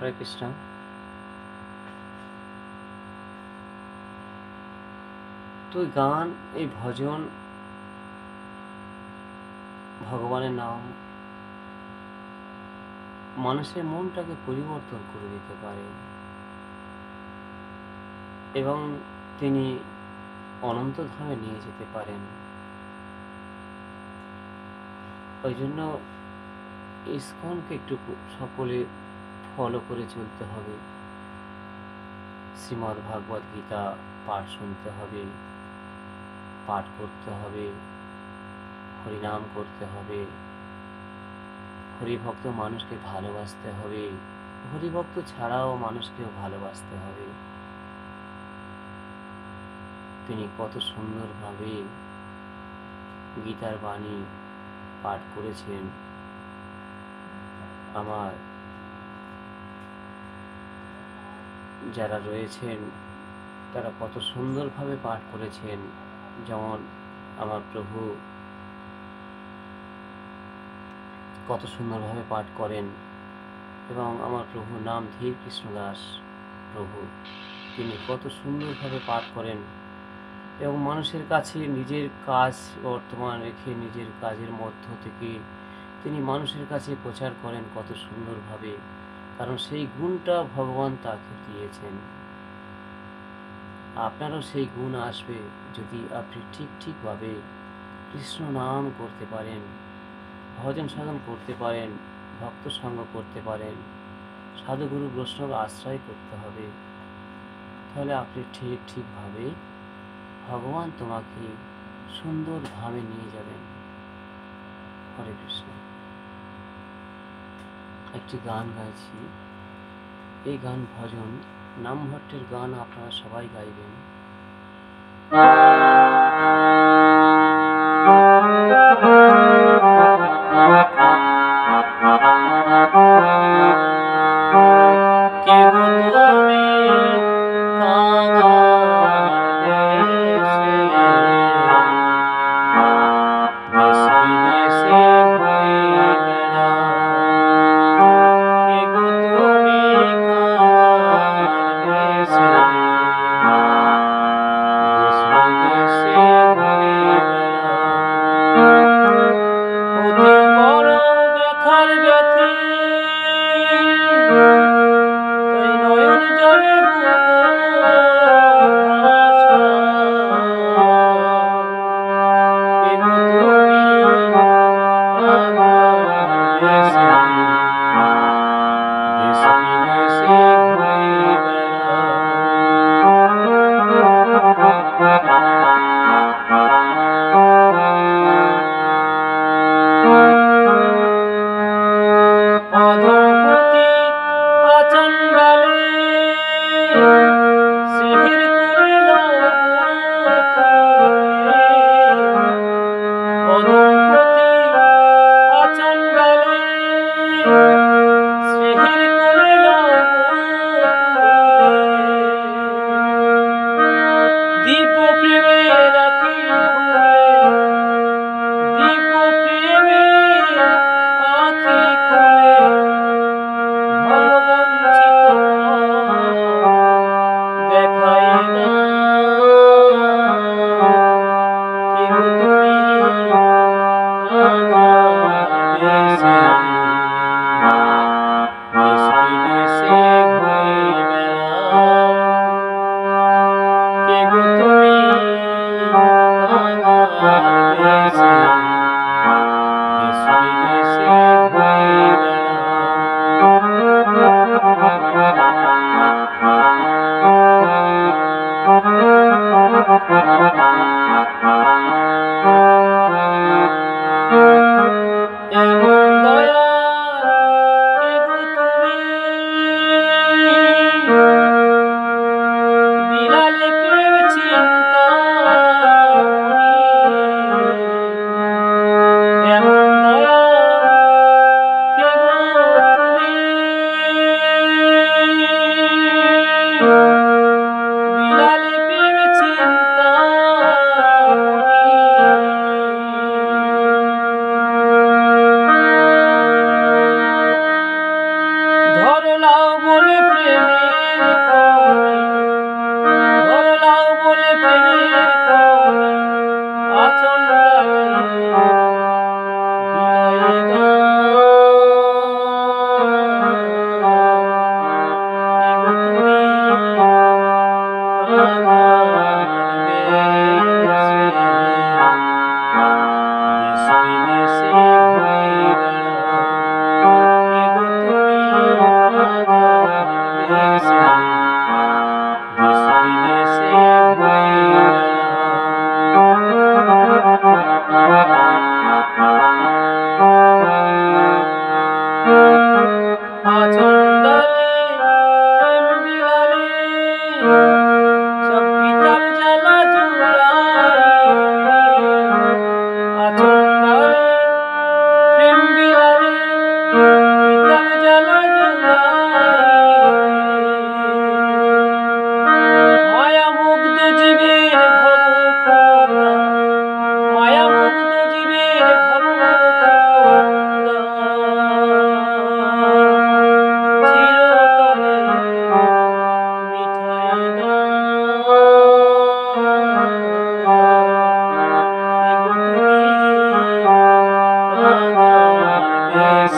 হরে কৃষ্ণ। তো এই গান, এই ভজন, ভগবানের নাম মানুষের মনটাকে পরিবর্তন করে দিতে পারে এবং তিনি অনন্ত ধামে নিয়ে যেতে পারেন। ওই জন্য ইসকনকে একটু সকলে ফলো করে চলতে হবে। শ্রীমদ্ ভাগবত গীতা পাঠ শুনতে হবে, পাঠ করতে হবে, হরিনাম করতে হবে, হরিভক্ত মানুষকে ভালোবাসতে হবে, হরিভক্ত ছাড়াও মানুষকেও ভালোবাসতে হবে। তিনি কত সুন্দরভাবে গীতার বাণী পাঠ করেছেন। আমার যারা রয়েছেন তারা কত সুন্দরভাবে পাঠ করেছেন। যেমন আমার প্রভু কত সুন্দরভাবে পাঠ করেন এবং আমার প্রভু নাম ধীর কৃষ্ণ দাস প্রভু, তিনি কত সুন্দরভাবে পাঠ করেন এবং মানুষের কাছে নিজের কাজ বর্তমান রেখে নিজের কাজের মধ্য থেকে তিনি মানুষের কাছে প্রচার করেন কত সুন্দরভাবে, কারণ সেই গুণটা ভগবান তাকে দিয়েছেন। আপনারও সেই গুণ আসবে যদি আপনি ঠিকভাবে কৃষ্ণ নাম করতে পারেন, ভজন সাধন করতে পারেন, ভক্ত সঙ্গ করতে পারেন, সাধুগুরু বৈষ্ণব আশ্রয় করতে হবে। তাহলে আপনি ঠিকভাবে ভগবান তোমাকে সুন্দর ধামে নিয়ে যাবেন। হরে কৃষ্ণ। একটি গান গাইছি, এই গান ভজন নাম ভট্টের গান, আপনারা সবাই গাইবেন। এমন দয়া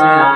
শ্রী